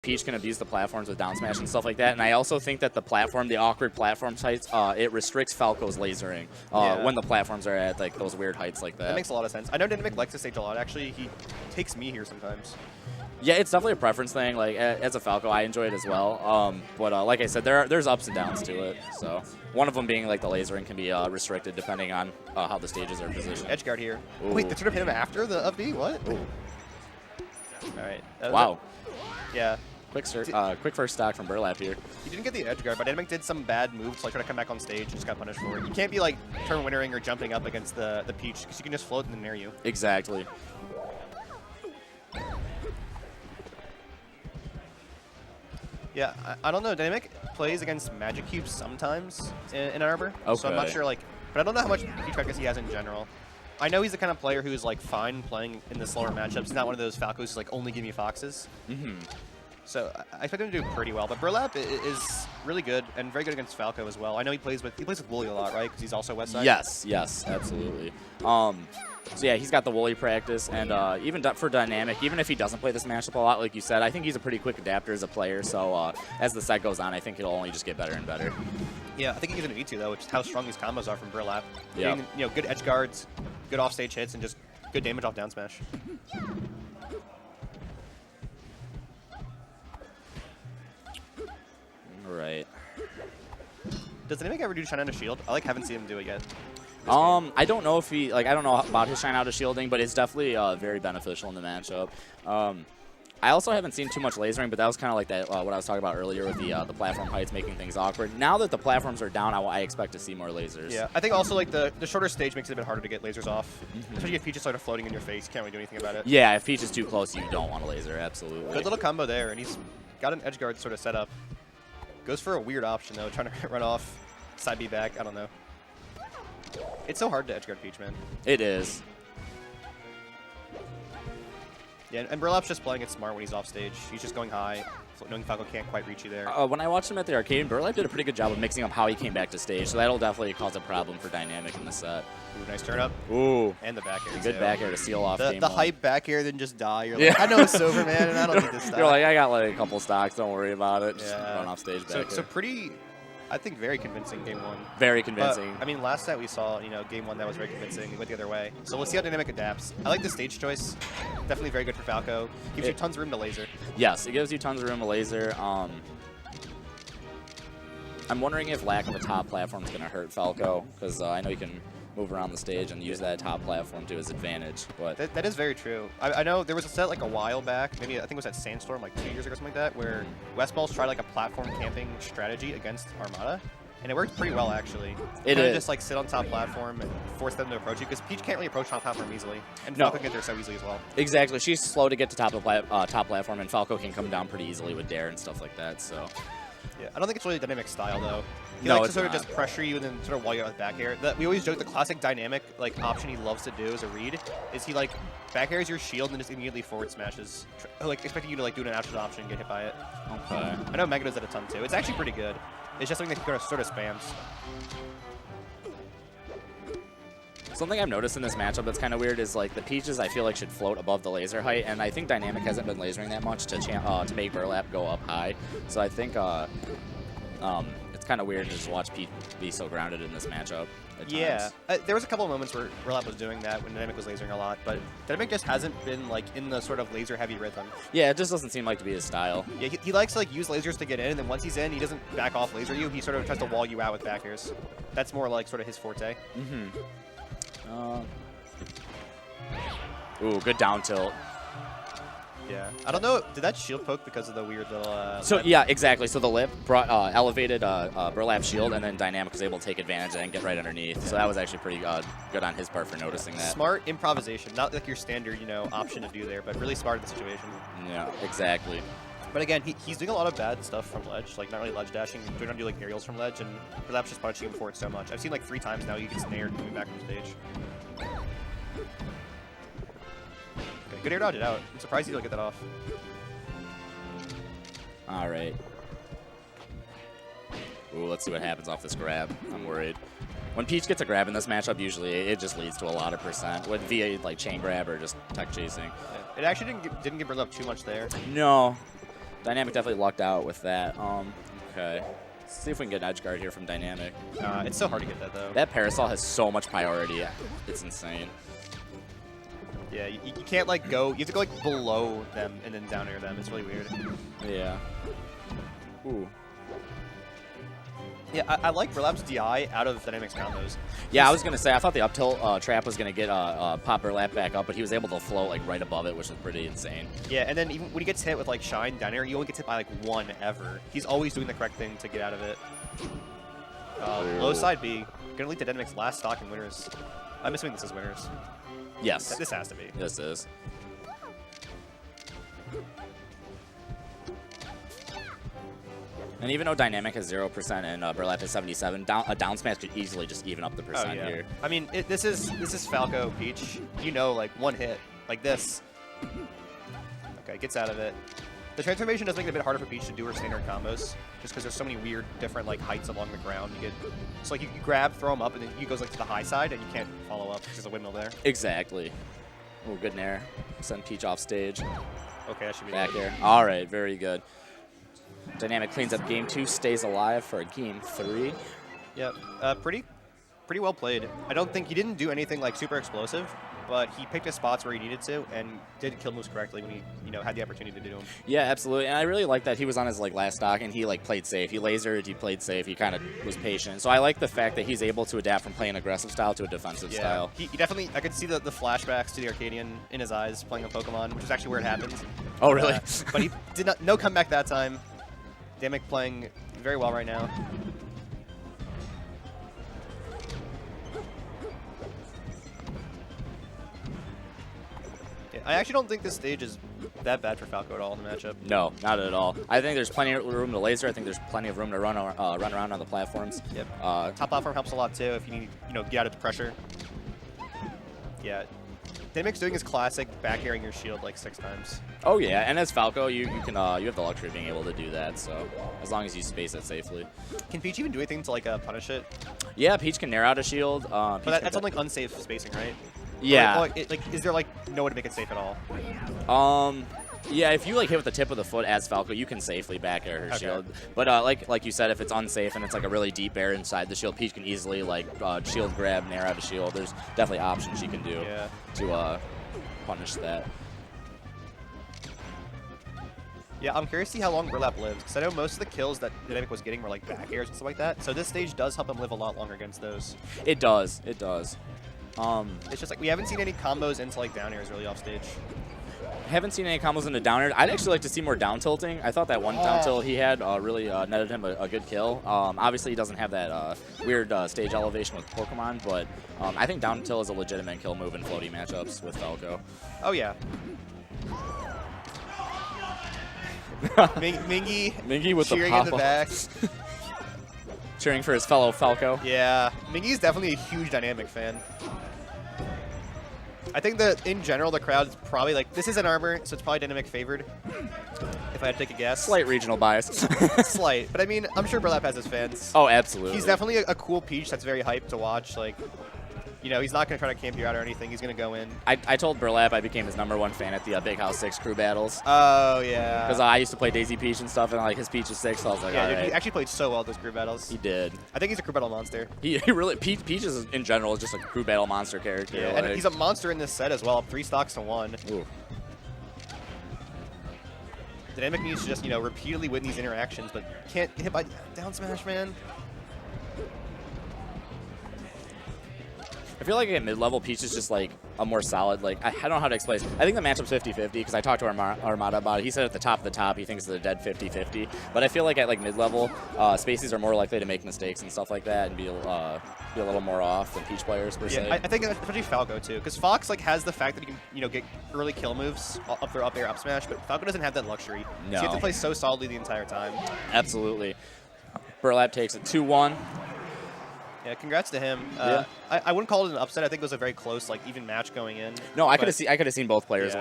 Peach can abuse the platforms with down smash and stuff like that, and I also think that the awkward platform heights, it restricts Falco's lasering when the platforms are at like those weird heights like that. That makes a lot of sense. I know Dynamic likes this stage a lot. Actually, he takes me here sometimes. Yeah, it's definitely a preference thing. Like as a Falco, I enjoy it as well. But like I said, there's ups and downs to it. So one of them being like the lasering can be restricted depending on how the stages are positioned. Edge guard here. Ooh. Wait, they sort of hit him after the up B? What? Ooh. All right. Wow. Yeah. Quick first stock from Burlap here. He didn't get the edge guard, but Dynamic did some bad moves, so I tried to come back on stage and just got punished for it. You can't be like turn winnering or jumping up against the Peach, because you can just float and then nair you. Exactly. Yeah, I don't know. Dynamic plays against Magic Cubes sometimes in Ann Arbor, so I'm not sure, like, but I don't know how much Peach practice he has in general. I know he's the kind of player who's like fine playing in the slower matchups. He's not one of those Falcos who's like only give me foxes. So I expect him to do pretty well. But Burlap is really good and very good against Falco as well. I know he plays with Wooly a lot, right? Because he's also West Side. Yes, absolutely. So yeah, he's got the Wooly practice, and even for Dynamic, even if he doesn't play this matchup a lot, like you said, I think he's a pretty quick adapter as a player. So as the set goes on, I think it'll only just get better and better. Yeah, I think he's going to need to, though, which is how strong these combos are from Burlap. Yeah. Getting, you know, good edge guards, good offstage hits, and just good damage off down smash. Right. Does Dynamic ever do Shine Out a Shield? I haven't seen him do it yet. I don't know if he I don't know about his Shine Out of shielding, but it's definitely very beneficial in the matchup. I also haven't seen too much lasering, but that was kind of like that what I was talking about earlier with the platform heights making things awkward. Now that the platforms are down, I expect to see more lasers. Yeah, I think also like the shorter stage makes it a bit harder to get lasers off, especially if Peach is sort of floating in your face. You can't really do anything about it. Yeah, if Peach is too close, you don't want a laser. Absolutely. Good little combo there, and he's got an edge guard sort of set up. Goes for a weird option though, trying to run off side B back. I don't know. It's so hard to edge guard Peach, man. It is. Yeah, and Burlap's just playing it smart when he's off stage. He's just going high, knowing Falco can't quite reach you there. When I watched him at the arcade, Burlap did a pretty good job of mixing up how he came back to stage, so that'll definitely cause a problem for Dynamic in the set. Ooh, nice turn up. Ooh. And the back air. Good back air to seal off game The one. hype back air, then just die. You're like, I know it's over, man, and I don't need this stuff. You're like, I got like a couple stocks, don't worry about it. Just Yeah. run off stage back So pretty, I think, very convincing game one. Very convincing. But, I mean, last set we saw, you know, game one that was very convincing. It went the other way. So we'll see how Dynamic adapts. I like the stage choice. Definitely very good for Falco. Gives you tons of room to laser. Yes, it gives you tons of room to laser. I'm wondering if lack of a top platform is going to hurt Falco, because I know you can move around the stage and use that top platform to his advantage. But that is very true. I know there was a set like a while back, maybe I think it was at Sandstorm like 2 years ago or something like that, where Westballs tried like a platform camping strategy against Armada. And it worked pretty well, actually. It is. Just like sit on top platform and force them to approach you, because Peach can't really approach top platform easily, and Falco can get there so easily as well. Exactly. She's slow to get to top platform, and Falco can come down pretty easily with Dare and stuff like that. So. Yeah, I don't think it's really Dynamic style though. He No, likes to it's sort of not. just pressure you and then sort of wall you out with back air. We always joke the classic Dynamic like option he loves to do as a read is he like back airs your shield and just immediately forward smashes, like expecting you to like do an actual option and get hit by it. Okay. I know Mega does that a ton too. It's actually pretty good. It's just something that he sort of spams. Something I've noticed in this matchup that's kind of weird is like the Peaches I feel like should float above the laser height, and I think Dynamic hasn't been lasering that much to make Burlap go up high. So I think it's kind of weird to just watch Peach be so grounded in this matchup. Yeah, there was a couple of moments where Burlap was doing that when Dynamic was lasering a lot, but Dynamic just hasn't been like in the sort of laser-heavy rhythm. Yeah, it just doesn't seem like to be his style. Yeah, he likes to like use lasers to get in, and then once he's in, he doesn't back off laser you. He sort of tries to wall you out with back airs. That's more like sort of his forte. Ooh, good down tilt. Yeah, I don't know. Did that shield poke because of the weird little? So yeah, exactly. So the lip brought elevated Burlap shield, and then Dynamic was able to take advantage and get right underneath. So that was actually pretty good on his part for noticing that. Smart improvisation, not like your standard, you know, option to do there, but really smart in the situation. Yeah, exactly. But again, he's doing a lot of bad stuff from ledge, like not really ledge dashing, trying to do like aerials from ledge, and Burlap's just punishing him for it so much. I've seen like 3 times now he gets nared coming back from stage. Okay, good air dodge it out. I'm surprised he didn't get that off. All right. Ooh, let's see what happens off this grab. I'm worried. When Peach gets a grab in this matchup, usually it just leads to a lot of percent, with via like chain grab or just tech chasing. It actually didn't give Burlap too much there. No. Dynamic definitely lucked out with that. Okay. Let's see if we can get an edge guard here from Dynamic. It's so hard to get that, though. That parasol has so much priority. It's insane. Yeah, you can't, like, go... You have to go, like, below them and then down air them. It's really weird. Yeah. Ooh. Yeah, I like Burlap's DI out of Dynamic's combos. Yeah, I was going to say, I thought the up tilt trap was going to get pop Burlap back up, but he was able to float like right above it, which was pretty insane. Yeah, and then even when he gets hit with like Shine down air, he only gets hit by like 1 ever. He's always doing the correct thing to get out of it. Low side B. Going to lead to Dynamic's last stock in winners. I'm assuming this is winners. Yes. This has to be. This is. And even though Dynamic has 0% and Burlap has 77, a down smash could easily just even up the percent here. I mean, this is Falco Peach. You know, like 1 hit, like this. Okay, gets out of it. The transformation does make it a bit harder for Peach to do her standard combos, just because there's so many weird, different like heights along the ground. You get, so like you grab, throw him up, and then he goes like to the high side, and you can't follow up because there's a windmill there. Exactly. Oh, good nair. Send Peach off stage. Okay, that should be back good. air. All right, very good. Dynamic cleans up game 2, stays alive for game 3. Yep, pretty well played. I don't think he didn't do anything like super explosive, but he picked his spots where he needed to and did kill moves correctly when he had the opportunity to do them. Yeah, absolutely. And I really like that he was on his like last stock and he like played safe. He lasered, he played safe, he kind of was patient. So I like the fact that he's able to adapt from playing aggressive style to a defensive style. He definitely, I could see the flashbacks to the Arcadian in his eyes playing a Pokemon, which is actually where it happened. Oh, really? But he did no comeback that time. Dynamic playing very well right now. Yeah, I actually don't think this stage is that bad for Falco at all in the matchup. No, not at all. I think there's plenty of room to laser. I think there's plenty of room to run around on the platforms. Yep. Top platform helps a lot too if you need get out of the pressure. Yeah. Dynamic's doing his classic back airing your shield like 6 times. Oh yeah, and as Falco, you can you have the luxury of being able to do that. So as long as you space it safely. Can Peach even do anything to like punish it? Yeah, Peach can nair out a shield. But that's on like unsafe spacing, right? Yeah. Or is there like no way to make it safe at all? Yeah, if you like hit with the tip of the foot as Falco, you can safely back air her shield. But like you said, if it's unsafe and it's like a really deep air inside the shield, Peach can easily like shield grab, nair out a shield. There's definitely options she can do to punish that. Yeah, I'm curious to see how long Burlap lives, because I know most of the kills that Dynamic was getting were like back airs and stuff like that. So this stage does help him live a lot longer against those. It does. It does. It's just like we haven't seen any combos into like down airs really off stage. Haven't seen any combos into down air. I'd actually like to see more down tilting. I thought that one down tilt he had really netted him a good kill. Obviously, he doesn't have that weird stage elevation with Pokemon, but I think down tilt is a legitimate kill move in floaty matchups with Falco. Oh, yeah. Mingy with cheering the in the back. Cheering for his fellow Falco. Yeah, Mingy's definitely a huge Dynamic fan. I think that in general the crowd is probably like, this is an Arbor, so it's probably Dynamic favored, if I had to take a guess. Slight regional bias. Slight, but I mean, I'm sure Burlap has his fans. Oh, absolutely. He's definitely a cool Peach that's very hyped to watch. Like, he's not going to try to camp you out or anything. He's going to go in. I told Burlap I became his #1 fan at the Big House 6 crew battles. Oh, yeah. Because I used to play Daisy Peach and stuff, and like his Peach is 6, so I was like, yeah, all dude, right. He actually played so well those crew battles. He did. I think he's a crew battle monster. He really, Peach is in general just a crew battle monster character. Yeah, like, and he's a monster in this set as well, up 3 stocks to 1. Ooh. Dynamic needs to just, repeatedly win these interactions, but can't get hit by down smash, man. I feel like at mid-level, Peach is just like a more solid, like, I don't know how to explain it. I think the matchup's 50-50 because I talked to Armada about it. He said at the top, he thinks it's a dead 50-50. But I feel like at like mid-level, Spaceys are more likely to make mistakes and stuff like that and be a little more off than Peach players per se. I think especially Falco too, because Fox like has the fact that he can get early kill moves up their up air up smash, but Falco doesn't have that luxury. No. So you have to play so solidly the entire time. Absolutely. Burlap takes it 2-1. Yeah, congrats to him. Yeah. I wouldn't call it an upset. I think it was a very close, like even match going in. No, I could have seen both players. Yeah.